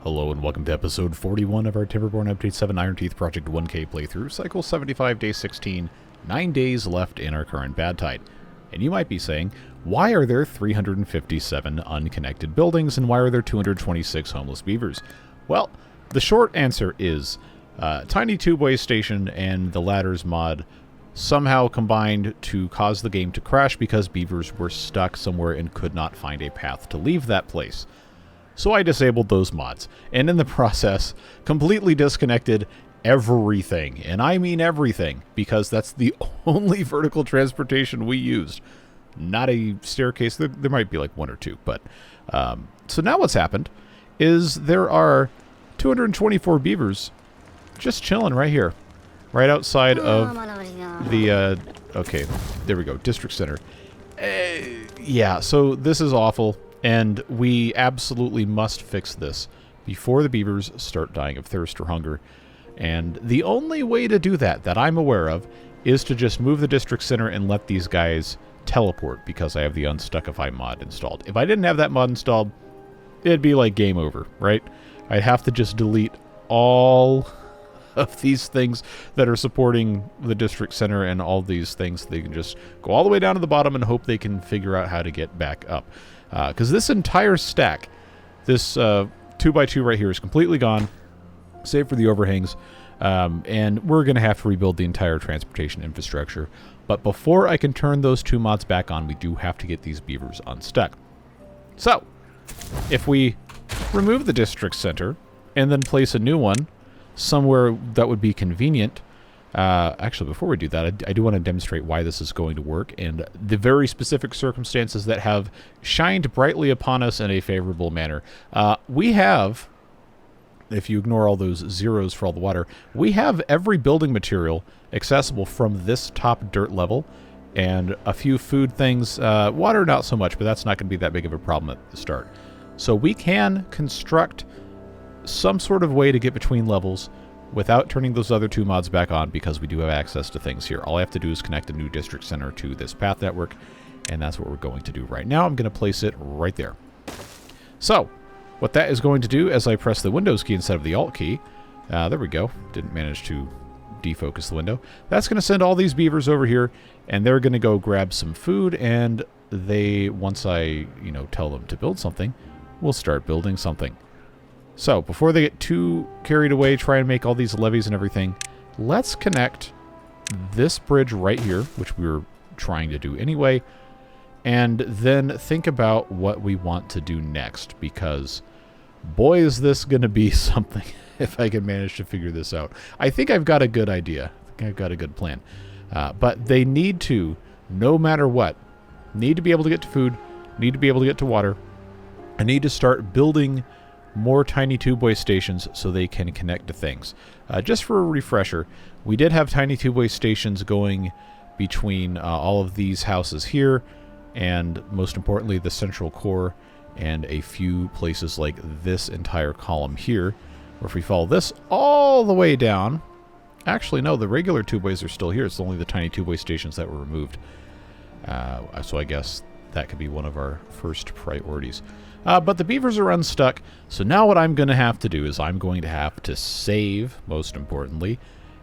Hello and welcome to episode 41 of our Timberborn Update 7 Iron Teeth Project 1K playthrough, cycle 75, day 16, 9 days left in our current bad tide. And you might be saying, why are there 357 unconnected buildings and why are there 226 homeless beavers? Well, the short answer is, Tiny Two-Way Station and the Ladders mod somehow combined to cause the game to crash because beavers were stuck somewhere and could not find a path to leave that place. So I disabled those mods, and in the process, completely disconnected everything. And I mean everything, because that's the only vertical transportation we used. Not a staircase. There might be like one or two, but... so now what's happened is there are 224 beavers just chilling right here. Right outside of the... okay, there we go. District Center. Yeah, so this is awful. And we absolutely must fix this before the beavers start dying of thirst or hunger. And the only way to do that I'm aware of is to just move the district center and let these guys teleport because I have the Unstuckify mod installed. If I didn't have that mod installed, it'd be like game over, right? I'd have to just delete all of these things that are supporting the district center and all these things. They can just go all the way down to the bottom and hope they can figure out how to get back up. Because this entire stack, this 2x2 right here is completely gone, save for the overhangs, and we're going to have to rebuild the entire transportation infrastructure. But before I can turn those two mods back on, we do have to get these beavers unstuck. So, if we remove the district center and then place a new one somewhere that would be convenient. Actually, before we do that, I do want to demonstrate why this is going to work and the very specific circumstances that have shined brightly upon us in a favorable manner. We have, if you ignore all those zeros for all the water, we have every building material accessible from this top dirt level and a few food things. Water, not so much, but that's not going to be that big of a problem at the start. So we can construct some sort of way to get between levels without turning those other two mods back on because we do have access to things here. All I have to do is connect a new district center to this path network, and that's what we're going to do right now. I'm going to place it right there. So, what that is going to do as I press the Windows key instead of the Alt key, there we go, didn't manage to defocus the window. That's going to send all these beavers over here, and they're going to go grab some food, and they, once I, tell them to build something, will start building something. So, before they get too carried away, try and make all these levees and everything, let's connect this bridge right here, which we were trying to do anyway, and then think about what we want to do next, because boy is this going to be something if I can manage to figure this out. I think I've got a good idea. I think I've got a good plan. But they need to, no matter what, need to be able to get to food, need to be able to get to water, and need to start building more tiny two-way stations so they can connect to things. Just for a refresher, we did have tiny two-way stations going between all of these houses here and, most importantly, the central core and a few places like this entire column here. Or if we follow this all the way down... Actually, no, the regular two-ways are still here. It's only the tiny two-way stations that were removed. So I guess that could be one of our first priorities. But the beavers are unstuck, so now what I'm going to have to do is I'm going to have to save, most importantly,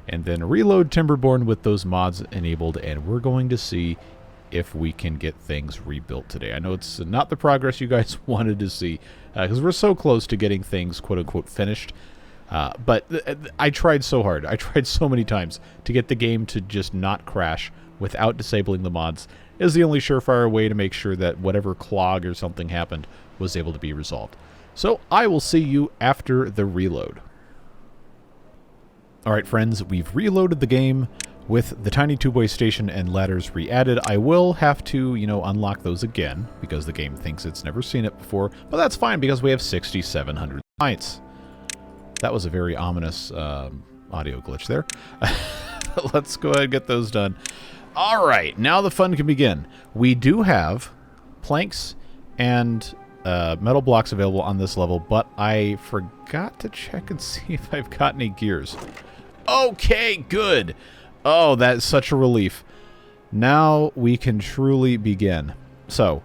and then reload Timberborn with those mods enabled, and we're going to see if we can get things rebuilt today. I know it's not the progress you guys wanted to see, because we're so close to getting things quote-unquote finished, but I tried so hard. I tried so many times to get the game to just not crash without disabling the mods. Is the only surefire way to make sure that whatever clog or something happened was able to be resolved. So I will see you after the reload. Alright friends, we've reloaded the game with the tiny two-way station and ladders re-added. I will have to, unlock those again because the game thinks it's never seen it before, but that's fine because we have 6,700 points. That was a very ominous audio glitch there. Let's go ahead and get those done. Alright, now the fun can begin. We do have planks and metal blocks available on this level, but I forgot to check and see if I've got any gears. Okay, good. Oh, that's such a relief. Now we can truly begin. So,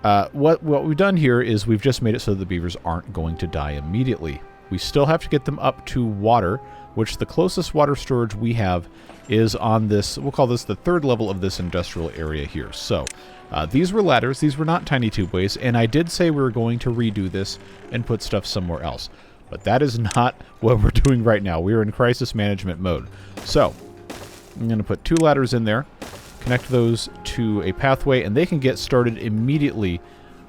What we've done here is we've just made it so the beavers aren't going to die immediately. We still have to get them up to water, which the closest water storage we have is on this, we'll call this the third level of this industrial area here. So these were ladders, these were not tiny tubeways, and I did say we were going to redo this and put stuff somewhere else. But that is not what we're doing right now. We're in crisis management mode. So I'm going to put 2 ladders in there, connect those to a pathway, and they can get started immediately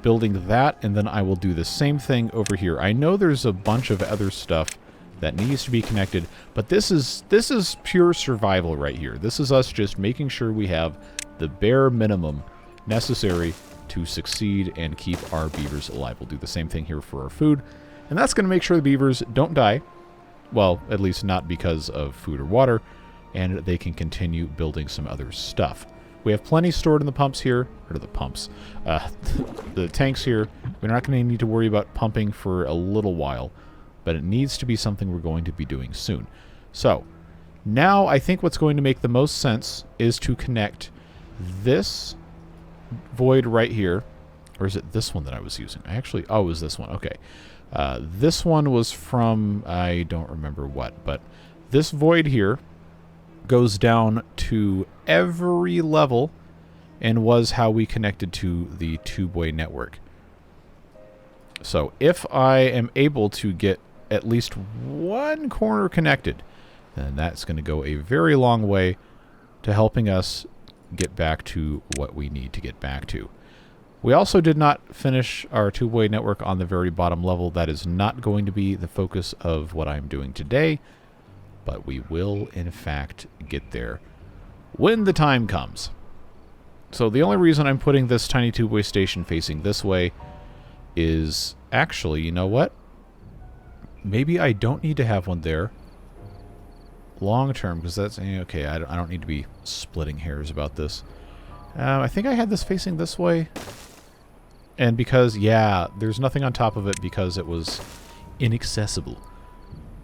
building that, and then I will do the same thing over here. I know there's a bunch of other stuff that needs to be connected, but this is pure survival right here. This is us just making sure we have the bare minimum necessary to succeed and keep our beavers alive. We'll do the same thing here for our food, and that's going to make sure the beavers don't die. Well, at least not because of food or water, and they can continue building some other stuff. We have plenty stored in the pumps here, or the pumps, the tanks here. We're not going to need to worry about pumping for a little while, but it needs to be something we're going to be doing soon. So, now I think what's going to make the most sense is to connect this void right here, or is it this one that I was using? Oh, it was this one, okay. This one was from, I don't remember what, but this void here goes down to every level and was how we connected to the tubeway network. So if I am able to get at least one corner connected, then that's going to go a very long way to helping us get back to what we need to get back to. We also did not finish our tubeway network on the very bottom level. That is not going to be the focus of what I'm doing today, but we will, in fact, get there when the time comes. So the only reason I'm putting this tiny tubeway station facing this way is actually, you know what? Maybe I don't need to have one there long term, because that's, okay, I don't need to be splitting hairs about this. I think I had this facing this way. And because, yeah, there's nothing on top of it because it was inaccessible.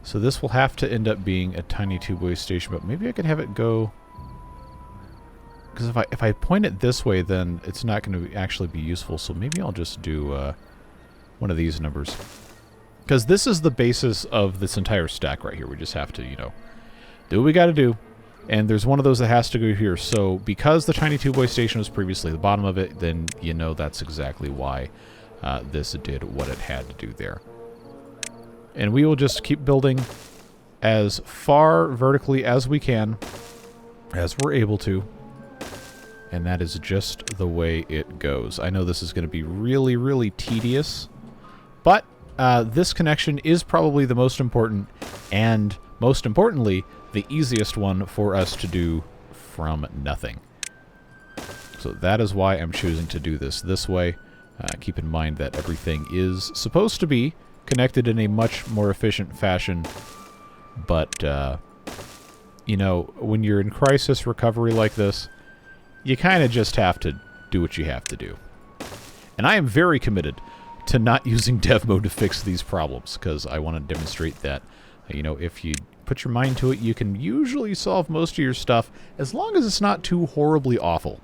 So this will have to end up being a tiny tubeway station, but maybe I can have it go... Because if I point it this way, then it's not going to actually be useful, so maybe I'll just do one of these numbers. Because this is the basis of this entire stack right here. We just have to, do what we got to do. And there's one of those that has to go here. So because the tiny tubeway station was previously the bottom of it, then that's exactly why this did what it had to do there. And we will just keep building as far vertically as we can, as we're able to. And that is just the way it goes. I know this is going to be really, really tedious, but this connection is probably the most important, and most importantly, the easiest one for us to do from nothing. So that is why I'm choosing to do this way. Keep in mind that everything is supposed to be connected in a much more efficient fashion, but when you're in crisis recovery like this, you kind of just have to do what you have to do. And I am very committed to not using dev mode to fix these problems, because I want to demonstrate that if you put your mind to it, you can usually solve most of your stuff as long as it's not too horribly awful.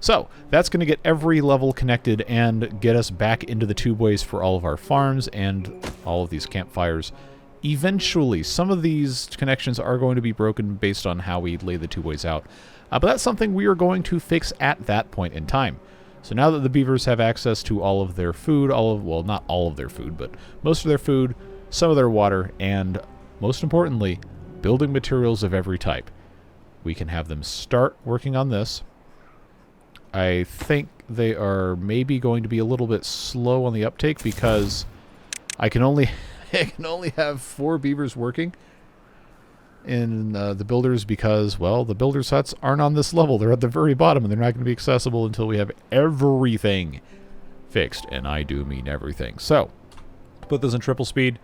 So, that's going to get every level connected and get us back into the tubeways for all of our farms and all of these campfires. Eventually, some of these connections are going to be broken based on how we lay the tubeways out. But that's something we are going to fix at that point in time. So now that the beavers have access to all of their food, well, not all of their food, but most of their food, some of their water, and most importantly, building materials of every type, we can have them start working on this. I think they are maybe going to be a little bit slow on the uptake because I can only have 4 beavers working in the builders because, well, the builders' huts aren't on this level. They're at the very bottom, and they're not going to be accessible until we have everything fixed, and I do mean everything. So, put this in triple speed,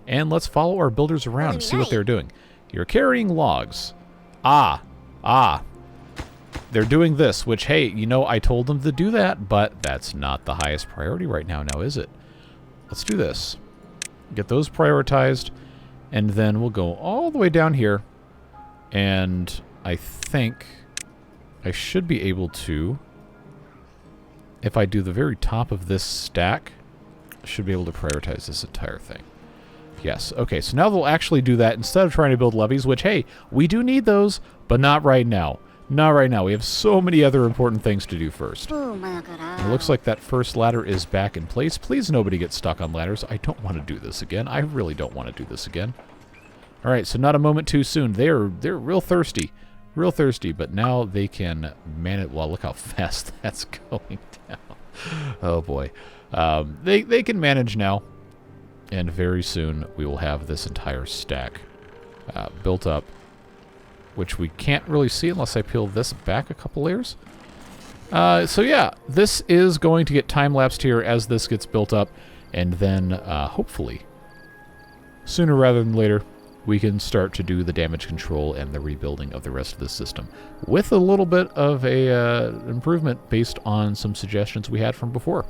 and let's follow our builders around and see what they're doing. You're carrying logs. They're doing this, which, hey, I told them to do that, but that's not the highest priority right now, is it? Let's do this. Get those prioritized, and then we'll go all the way down here, and I think I should be able to if I do the very top of this stack, I should be able to prioritize this entire thing. Yes, okay, so now they'll actually do that instead of trying to build levees, which, hey, we do need those, but not right now. Not right now. We have so many other important things to do first. It looks like that first ladder is back in place. Please nobody get stuck on ladders. I don't want to do this again. I really don't want to do this again. All right, so not a moment too soon. They're real thirsty. Real thirsty, but now they can manage. Well, look how fast that's going down. Oh, boy. They can manage now. And very soon we will have this entire stack built up, which we can't really see unless I peel this back a couple layers. So yeah, this is going to get time-lapsed here as this gets built up, and then hopefully, sooner rather than later, we can start to do the damage control and the rebuilding of the rest of the system with a little bit of a improvement based on some suggestions we had from before.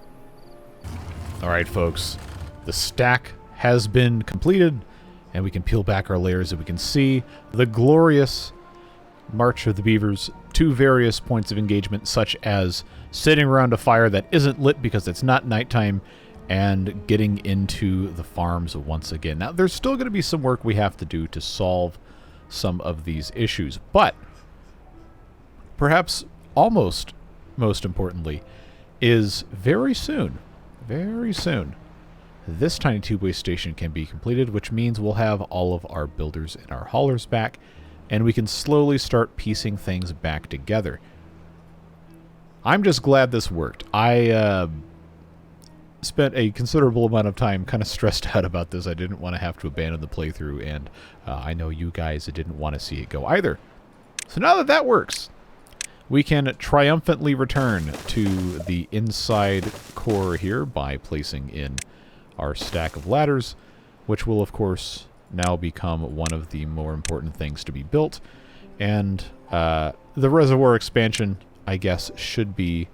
All right, folks. The stack has been completed, and we can peel back our layers and we can see the glorious march of the beavers to various points of engagement, such as sitting around a fire that isn't lit because it's not nighttime and getting into the farms once again. Now, there's still going to be some work we have to do to solve some of these issues, but perhaps almost most importantly is very soon, this tiny tube-way station can be completed, which means we'll have all of our builders and our haulers back, and we can slowly start piecing things back together. I'm just glad this worked. I spent a considerable amount of time kind of stressed out about this. I didn't want to have to abandon the playthrough, and I know you guys didn't want to see it go either. So now that that works, we can triumphantly return to the inside core here by placing in our stack of ladders, which will, of course, now become one of the more important things to be built. And the reservoir expansion, I guess, should be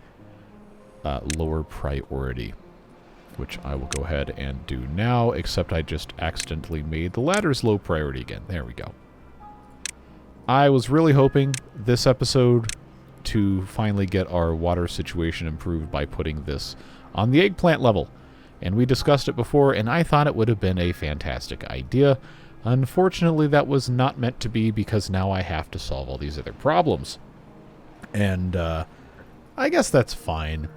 lower priority, which I will go ahead and do now, except I just accidentally made the ladders low priority again. There we go. I was really hoping this episode to finally get our water situation improved by putting this on the eggplant level. And we discussed it before, and I thought it would have been a fantastic idea. Unfortunately, that was not meant to be, because now I have to solve all these other problems. And I guess that's fine,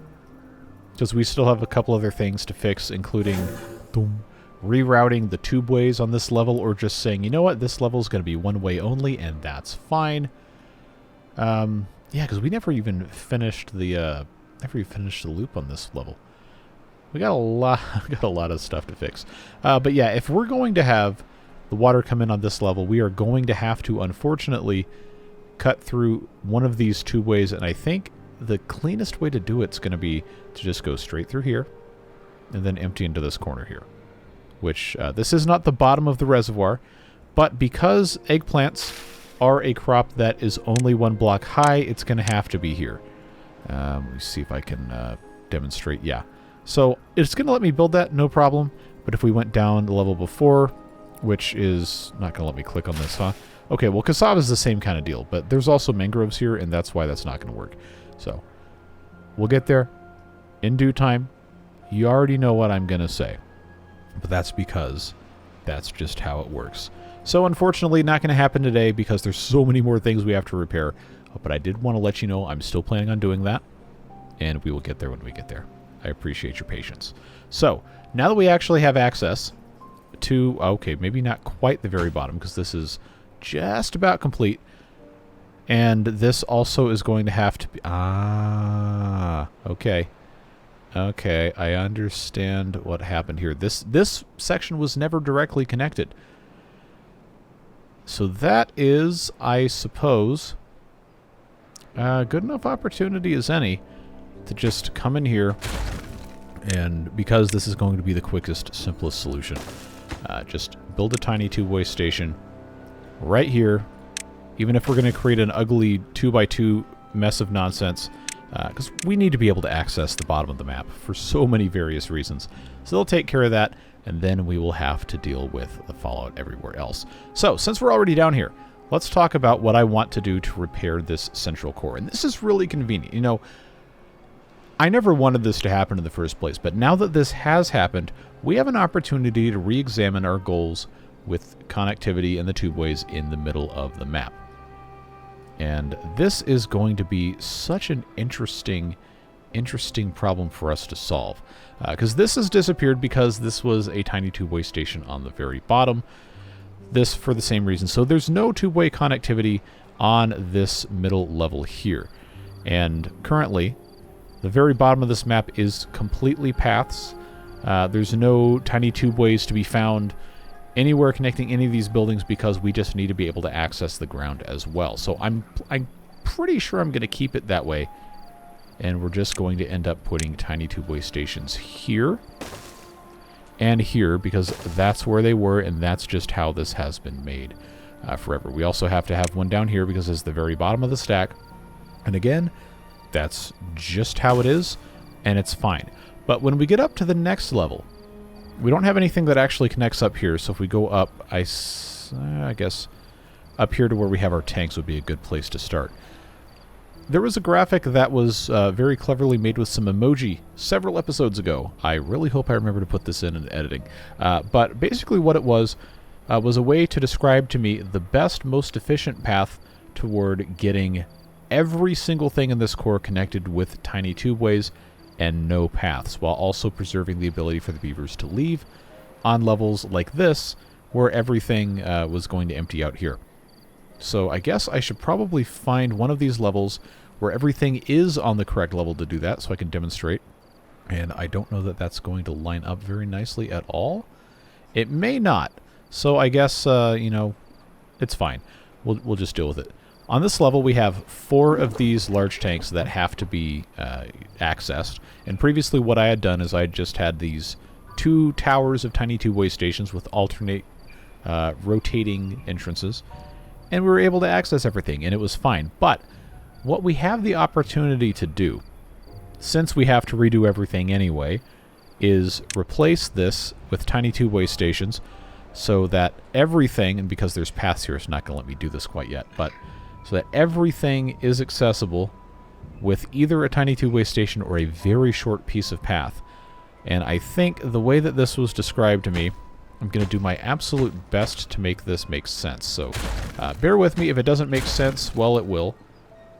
because we still have a couple other things to fix, including rerouting the tubeways on this level, or just saying, you know what, this level is going to be one way only, and that's fine. Yeah, because we never even finished the loop on this level. We got a lot of stuff to fix. But yeah, if we're going to have the water come in on this level, we are going to have to, unfortunately, cut through one of these tubeways, and I think the cleanest way to do it's going to be to just go straight through here and then empty into this corner here, which this is not the bottom of the reservoir, but because eggplants are a crop that is only 1 block high, it's going to have to be here. Let me see if I can demonstrate. Yeah. So it's going to let me build that, no problem. But if we went down the level before, which is not going to let me click on this, huh? Okay, well, cassava is the same kind of deal, but there's also mangroves here, and that's why that's not going to work. So we'll get there in due time. You already know what I'm going to say, but that's because that's just how it works. So unfortunately, not going to happen today because there's so many more things we have to repair. But I did want to let you know I'm still planning on doing that, and we will get there when we get there. I appreciate your patience. So now that we actually have access to, okay, maybe not quite the very bottom, because this is just about complete. And this also is going to have to be, okay. Okay, I understand what happened here. This section was never directly connected. So that is, I suppose, good enough opportunity as any to just come in here, and because this is going to be the quickest, simplest solution, just build a tiny two-way station right here, even if we're going to create an ugly 2x2 mess of nonsense, because we need to be able to access the bottom of the map for so many various reasons. So they'll take care of that, and then we will have to deal with the fallout everywhere else. So since we're already down here, let's talk about what I want to do to repair this central core. And this is really convenient. You know, I never wanted this to happen in the first place, but now that this has happened, we have an opportunity to re-examine our goals with connectivity and the tubeways in the middle of the map. And this is going to be such an interesting problem for us to solve. Because this has disappeared because this was a tiny tubeway station on the very bottom. This for the same reason. So there's no tubeway connectivity on this middle level here. And currently, the very bottom of this map is completely paths. There's no tiny tubeways to be found anywhere connecting any of these buildings because we just need to be able to access the ground as well. So I'm pretty sure I'm going to keep it that way. And we're just going to end up putting tiny tubeway stations here and here because that's where they were, and that's just how this has been made forever. We also have to have one down here because it's the very bottom of the stack. And again, that's just how it is, and it's fine. But when we get up to the next level, we don't have anything that actually connects up here, so if we go up, I guess up here to where we have our tanks would be a good place to start. There was a graphic that was very cleverly made with some emoji several episodes ago. I really hope I remember to put this in editing. But basically what it was a way to describe to me the best, most efficient path toward getting every single thing in this core connected with tiny tubeways and no paths, while also preserving the ability for the beavers to leave on levels like this, where everything was going to empty out here. So I guess I should probably find one of these levels where everything is on the correct level to do that, so I can demonstrate. And I don't know that that's going to line up very nicely at all. It may not. So I guess, you know, it's fine. We'll just deal with it. On this level, we have 4 of these large tanks that have to be accessed. And previously what I had done is I just had these 2 towers of tiny tubeway stations with alternate rotating entrances. And we were able to access everything, and it was fine. But what we have the opportunity to do, since we have to redo everything anyway, is replace this with tiny tubeway stations so that everything, and because there's paths here, it's not going to let me do this quite yet, but so that everything is accessible with either a tiny tubeway station or a very short piece of path. And I think the way that this was described to me, I'm going to do my absolute best to make this make sense. So bear with me. If it doesn't make sense, well, it will.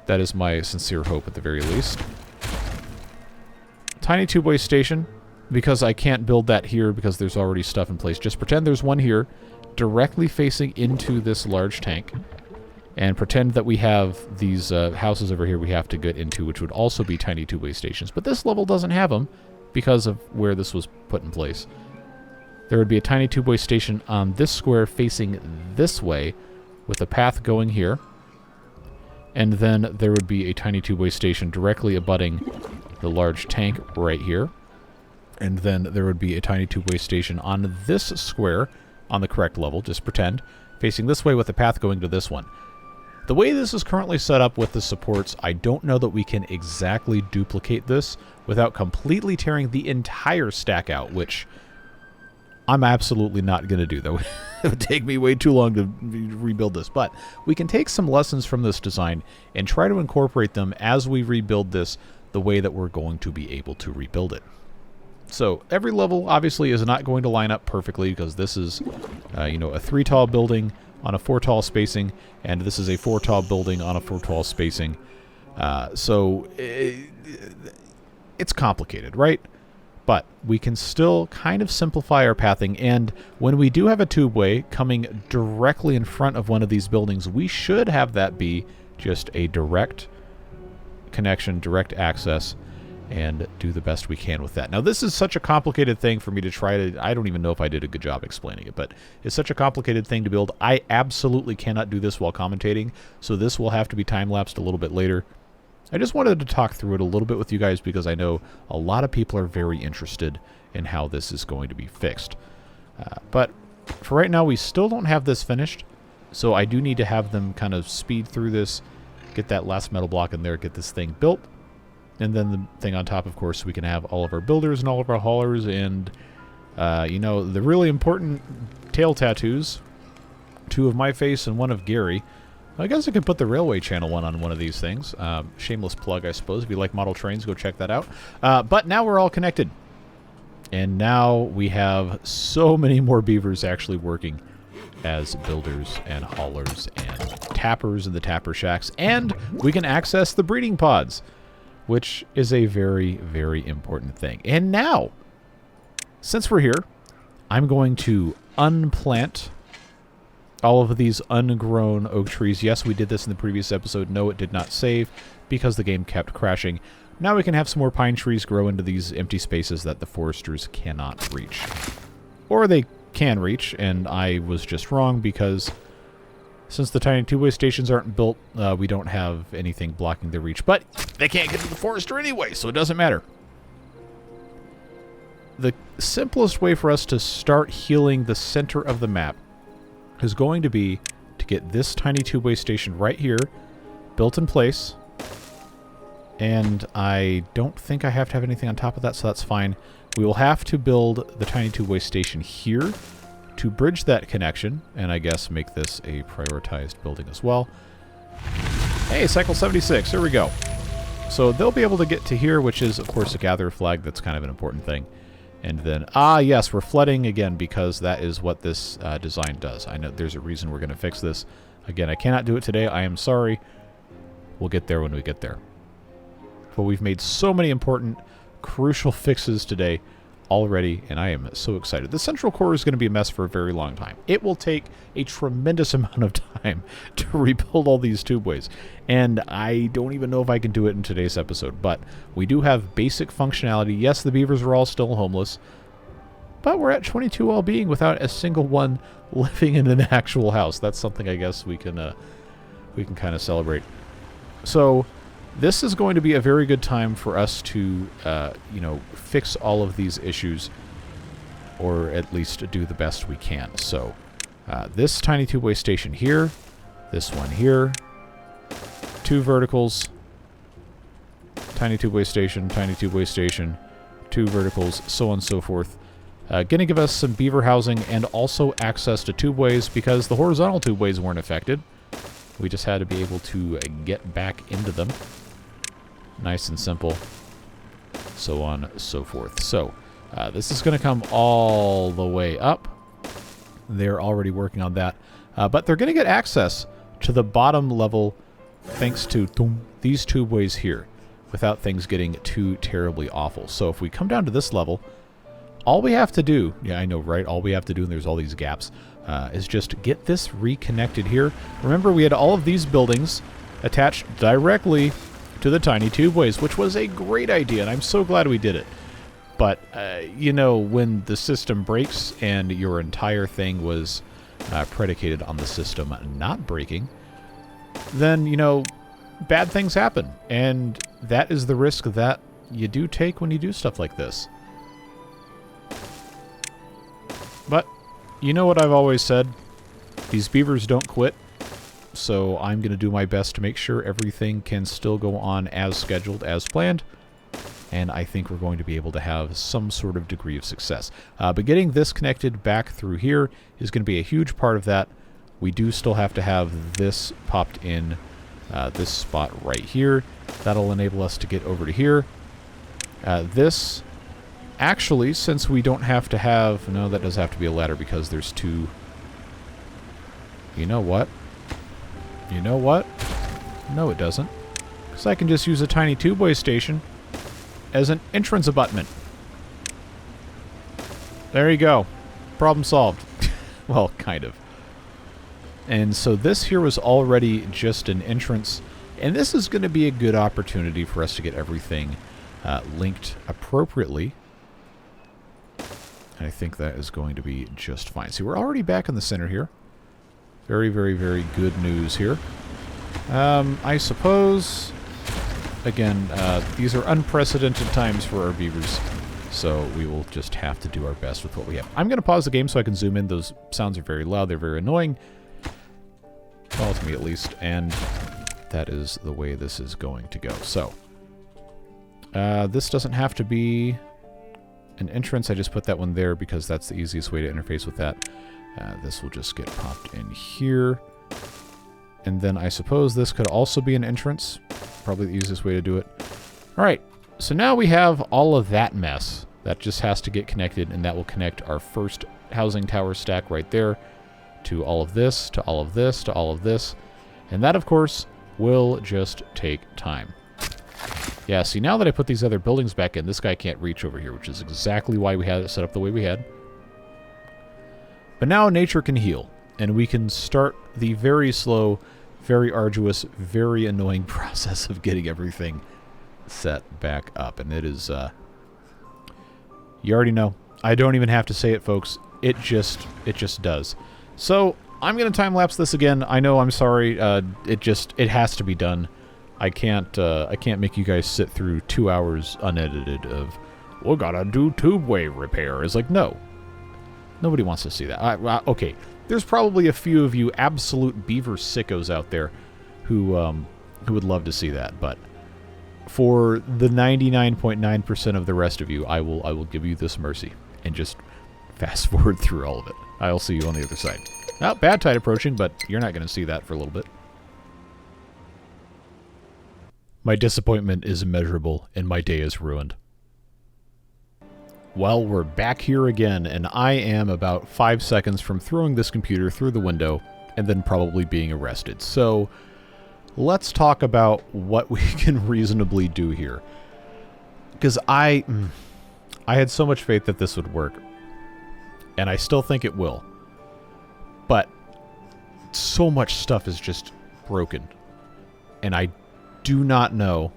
That is my sincere hope at the very least. Tiny tubeway station, because I can't build that here because there's already stuff in place. Just pretend there's one here directly facing into this large tank. And pretend that we have these houses over here we have to get into, which would also be tiny tubeway stations. But this level doesn't have them because of where this was put in place. There would be a tiny tubeway station on this square facing this way with a path going here. And then there would be a tiny tubeway station directly abutting the large tank right here. And then there would be a tiny tubeway station on this square on the correct level, just pretend, facing this way with a path going to this one. The way this is currently set up with the supports, I don't know that we can exactly duplicate this without completely tearing the entire stack out, which I'm absolutely not going to do, though. It would take me way too long to rebuild this. But we can take some lessons from this design and try to incorporate them as we rebuild this the way that we're going to be able to rebuild it. So every level, obviously, is not going to line up perfectly because this is, you know, a 3-tall building on a 4-tall spacing, and this is a 4-tall building on a 4-tall spacing. So it's complicated, right? But we can still kind of simplify our pathing, and when we do have a tubeway coming directly in front of one of these buildings, we should have that be just a direct connection, direct access, and do the best we can with that. Now, this is such a complicated thing for me to try to... I don't even know if I did a good job explaining it, but it's such a complicated thing to build. I absolutely cannot do this while commentating, so this will have to be time-lapsed a little bit later. I just wanted to talk through it a little bit with you guys because I know a lot of people are very interested in how this is going to be fixed. But for right now, we still don't have this finished, so I do need to have them kind of speed through this, get that last metal block in there, get this thing built, and then the thing on top, of course, we can have all of our builders and all of our haulers and, you know, the really important tail tattoos, 2 of my face and 1 of Gary. I guess I could put the railway channel one on one of these things. Shameless plug, I suppose. If you like model trains, go check that out. But now we're all connected. And now we have so many more beavers actually working as builders and haulers and tappers in the tapper shacks. And we can access the breeding pods, which is a very, very important thing. And now, since we're here, I'm going to unplant all of these ungrown oak trees. Yes, we did this in the previous episode. No, it did not save because the game kept crashing. Now we can have some more pine trees grow into these empty spaces that the foresters cannot reach. Or they can reach, and I was just wrong because since the tiny two-way stations aren't built, we don't have anything blocking their reach. But they can't get to the forester anyway, so it doesn't matter. The simplest way for us to start healing the center of the map is going to be to get this tiny two-way station right here built in place. And I don't think I have to have anything on top of that, so that's fine. We will have to build the tiny two-way station here to bridge that connection, and I guess make this a prioritized building as well. Hey, cycle 76, here we go. So they'll be able to get to here, which is, of course, a gather flag. That's kind of an important thing. And then, yes, we're flooding again because that is what this design does. I know there's a reason we're going to fix this. Again, I cannot do it today. I am sorry. We'll get there when we get there. But we've made so many important, crucial fixes today already, and I am so excited. The central core is going to be a mess for a very long time. It will take a tremendous amount of time to rebuild all these tubeways, and I don't even know if I can do it in today's episode, but we do have basic functionality. Yes, the beavers are all still homeless, but we're at 22 well-being without a single one living in an actual house. That's something I guess we can kind of celebrate. So this is going to be a very good time for us to, fix all of these issues, or at least do the best we can. So, this tiny two-way station here, this one here, 2 verticals, tiny two-way station, 2 verticals, so on and so forth. Going to give us some beaver housing and also access to tubeways because the horizontal tubeways weren't affected. We just had to be able to get back into them. Nice and simple. So on and so forth. So, this is going to come all the way up. They're already working on that. But they're going to get access to the bottom level thanks to these tubeways here without things getting too terribly awful. So if we come down to this level, all we have to do, yeah, I know, right? All we have to do, and there's all these gaps, is just get this reconnected here. Remember, we had all of these buildings attached directly to the tiny tubeways, which was a great idea, and I'm so glad we did it. But, when the system breaks and your entire thing was predicated on the system not breaking, then, bad things happen. And that is the risk that you do take when you do stuff like this. But, you know what I've always said? These beavers don't quit. So I'm going to do my best to make sure everything can still go on as scheduled, as planned. And I think we're going to be able to have some sort of degree of success. But getting this connected back through here is going to be a huge part of that. We do still have to have this popped in this spot right here. That'll enable us to get over to here. This, actually, since we don't have to have... No, that does have to be a ladder because there's 2... You know what? You know what? No, it doesn't. Because I can just use a tiny tubeway station as an entrance abutment. There you go. Problem solved. Well, kind of. And so this here was already just an entrance. And this is going to be a good opportunity for us to get everything linked appropriately. I think that is going to be just fine. See, we're already back in the center here. Very, very, very good news here. I suppose, again, these are unprecedented times for our beavers, so we will just have to do our best with what we have. I'm going to pause the game so I can zoom in. Those sounds are very loud. They're very annoying. Well, to me at least, and that is the way this is going to go. So, this doesn't have to be an entrance. I just put that one there because that's the easiest way to interface with that. This will just get popped in here. And then I suppose this could also be an entrance. Probably the easiest way to do it. Alright, so now we have all of that mess. That just has to get connected, and that will connect our first housing tower stack right there to all of this, to all of this, to all of this. And that, of course, will just take time. Yeah, see, now that I put these other buildings back in, this guy can't reach over here, which is exactly why we had it set up the way we had. But now nature can heal, and we can start the very slow, very arduous, very annoying process of getting everything set back up. And it is, you already know. I don't even have to say it, folks. It just does. So, I'm going to time-lapse this again. I know, I'm sorry. It has to be done. I can't make you guys sit through 2 hours unedited of, we gotta do tubeway repair. It's like, no. Nobody wants to see that. Okay, there's probably a few of you absolute beaver sickos out there who would love to see that, but for the 99.9% of the rest of you, I will give you this mercy and just fast forward through all of it. I'll see you on the other side. Now, bad tide approaching, but you're not going to see that for a little bit. My disappointment is immeasurable, and my day is ruined. Well, we're back here again, and I am about 5 seconds from throwing this computer through the window and then probably being arrested. So, let's talk about what we can reasonably do here. Because I had so much faith that this would work, and I still think it will. But so much stuff is just broken, and I do not know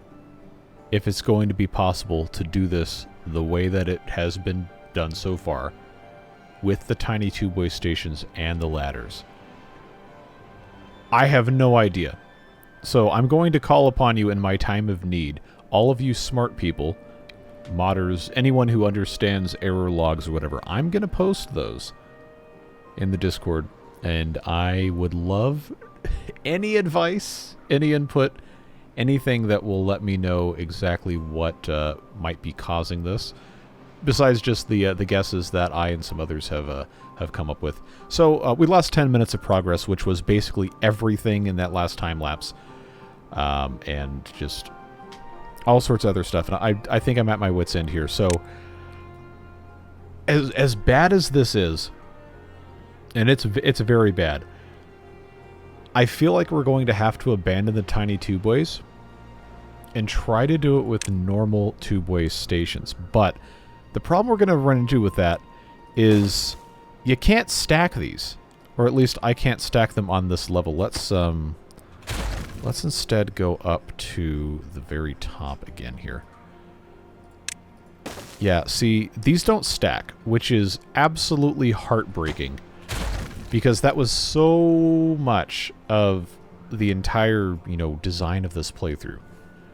if it's going to be possible to do this the way that it has been done so far with the tiny tubeway stations and the ladders. I have no idea. So I'm going to call upon you in my time of need, all of you smart people, modders, anyone who understands error logs or whatever. I'm going to post those in the Discord, and I would love any advice, any input, anything that will let me know exactly what might be causing this, besides just the guesses that I and some others have come up with. So we lost 10 minutes of progress, which was basically everything in that last time lapse, and just all sorts of other stuff. And I think I'm at my wit's end here. So as bad as this is, and it's very bad, I feel like we're going to have to abandon the tiny tubeways and try to do it with normal tubeway stations. But the problem we're going to run into with that is you can't stack these, or at least I can't stack them on this level. Let's instead go up to the very top again here. Yeah, see, these don't stack, which is absolutely heartbreaking, because that was so much of the entire, design of this playthrough.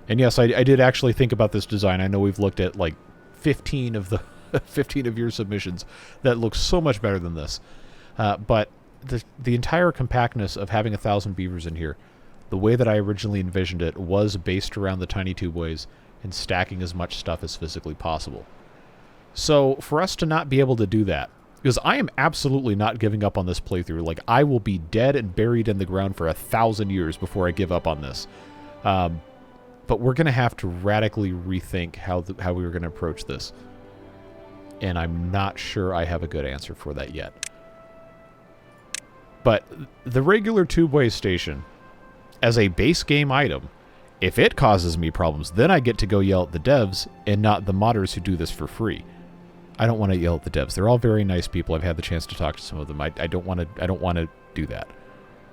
And yes, I did actually think about this design. I know we've looked at like 15 of the 15 of your submissions that look so much better than this. But the entire compactness of having 1,000 beavers in here, the way that I originally envisioned it, was based around the tiny tubeways and stacking as much stuff as physically possible. So for us to not be able to do that, because I am absolutely not giving up on this playthrough. Like, I will be dead and buried in the ground for 1,000 years before I give up on this. But we're going to have to radically rethink how we were going to approach this. And I'm not sure I have a good answer for that yet. But the regular tubeway station, as a base game item, if it causes me problems, then I get to go yell at the devs and not the modders who do this for free. I don't want to yell at the devs. They're all very nice people. I've had the chance to talk to some of them. I don't want to do that.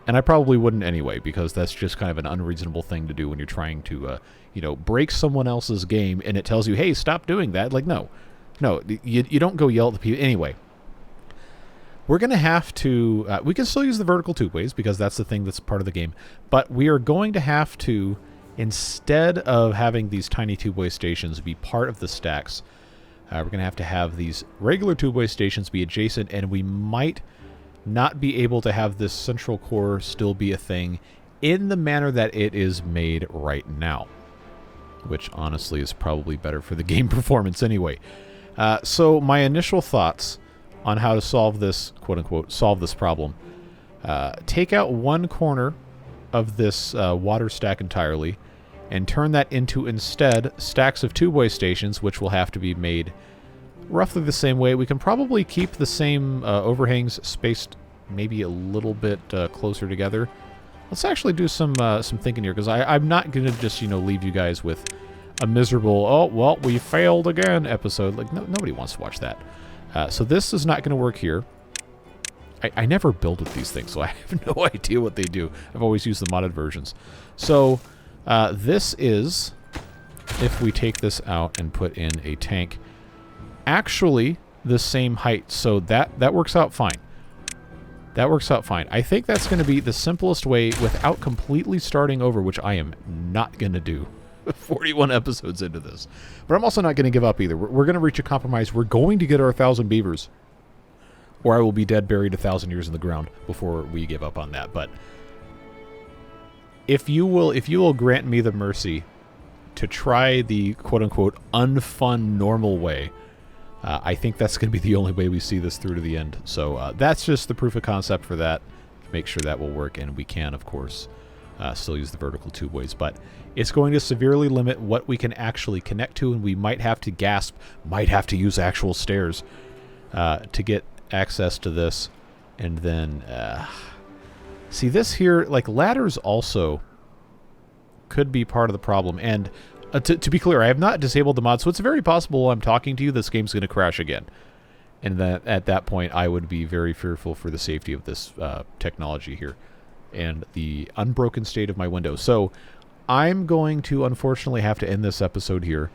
And I probably wouldn't anyway, because that's just kind of an unreasonable thing to do when you're trying to, break someone else's game and it tells you, hey, stop doing that. Like, no, you don't go yell at the people. Anyway, we're going to have to, we can still use the vertical tubeways because that's the thing that's part of the game. But we are going to have to, instead of having these tiny tubeway stations be part of the stacks, we're going to have these regular tubeway stations be adjacent, and we might not be able to have this central core still be a thing in the manner that it is made right now, which honestly is probably better for the game performance anyway. So my initial thoughts on how to solve this, quote-unquote, solve this problem, take out one corner of this water stack entirely and turn that into instead stacks of two-way stations, which will have to be made roughly the same way. We can probably keep the same overhangs spaced maybe a little bit closer together. Let's actually do some thinking here, because I'm not going to just, leave you guys with a miserable, oh, well, we failed again episode. Like, nobody wants to watch that. So this is not going to work here. I never build with these things, so I have no idea what they do. I've always used the modded versions. So this is, if we take this out and put in a tank, actually the same height. So that works out fine. That works out fine. I think that's going to be the simplest way without completely starting over, which I am not going to do 41 episodes into this. But I'm also not going to give up either. We're going to reach a compromise. We're going to get our 1,000 beavers, or I will be dead, buried 1,000 years in the ground before we give up on that. But if you will grant me the mercy to try the quote-unquote unfun normal way, I think that's going to be the only way we see this through to the end. So that's just the proof of concept for that, to make sure that will work. And we can, of course, still use the vertical tube ways. But it's going to severely limit what we can actually connect to, and we might have to might have to use actual stairs to get access to this. And then, see this here, like ladders also could be part of the problem. And to be clear, I have not disabled the mod, so it's very possible while I'm talking to you, this game's going to crash again. And that at that point, I would be very fearful for the safety of this technology here and the unbroken state of my window. So I'm going to unfortunately have to end this episode here.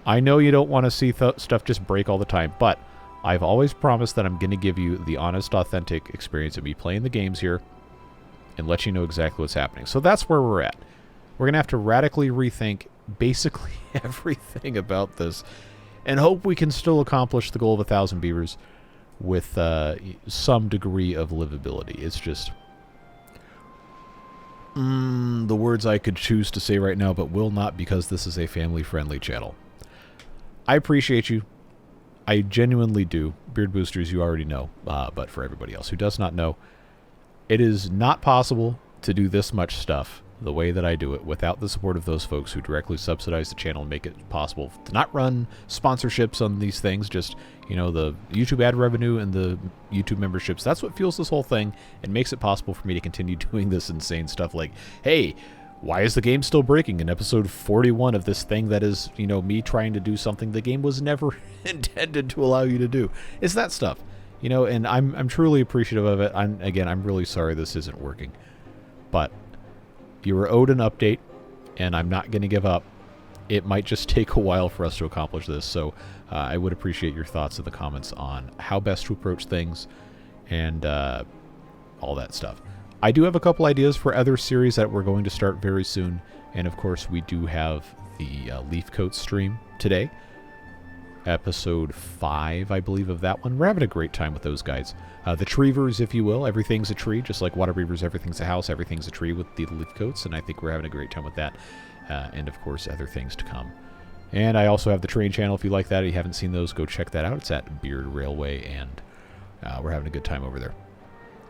I know you don't want to see stuff just break all the time, but I've always promised that I'm going to give you the honest, authentic experience of me playing the games here and let you know exactly what's happening. So that's where we're at. We're going to have to radically rethink basically everything about this and hope we can still accomplish the goal of 1,000 beavers with some degree of livability. It's just the words I could choose to say right now, but will not, because this is a family-friendly channel. I appreciate you. I genuinely do. Beard Boosters, you already know, but for everybody else who does not know, it is not possible to do this much stuff the way that I do it without the support of those folks who directly subsidize the channel and make it possible to not run sponsorships on these things, just, the YouTube ad revenue and the YouTube memberships. That's what fuels this whole thing and makes it possible for me to continue doing this insane stuff like, hey, why is the game still breaking in episode 41 of this thing that is, me trying to do something the game was never intended to allow you to do? It's that stuff, and I'm truly appreciative of it. I'm really sorry this isn't working, but you were owed an update, and I'm not going to give up. It might just take a while for us to accomplish this, so I would appreciate your thoughts in the comments on how best to approach things and all that stuff. I do have a couple ideas for other series that we're going to start very soon, and of course we do have the Leaf Coat stream today. Episode 5, I believe, of that one. We're having a great time with those guys. The Treevers, if you will. Everything's a tree, just like Water Beavers, everything's a house, everything's a tree with the leaf coats, and I think we're having a great time with that. And, of course, other things to come. And I also have the train channel. If you like that, if you haven't seen those, go check that out. It's at Beard Railway, and we're having a good time over there.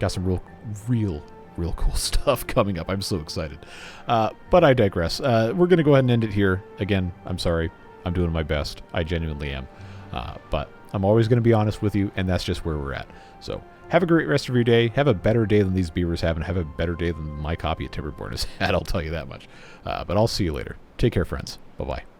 Got some real cool stuff coming up. I'm so excited. But I digress. We're going to go ahead and end it here. Again, I'm sorry. I'm doing my best. I genuinely am. But I'm always going to be honest with you, and that's just where we're at. So have a great rest of your day. Have a better day than these beavers have, and have a better day than my copy of Timberborn has had, I'll tell you that much. But I'll see you later. Take care, friends. Bye-bye.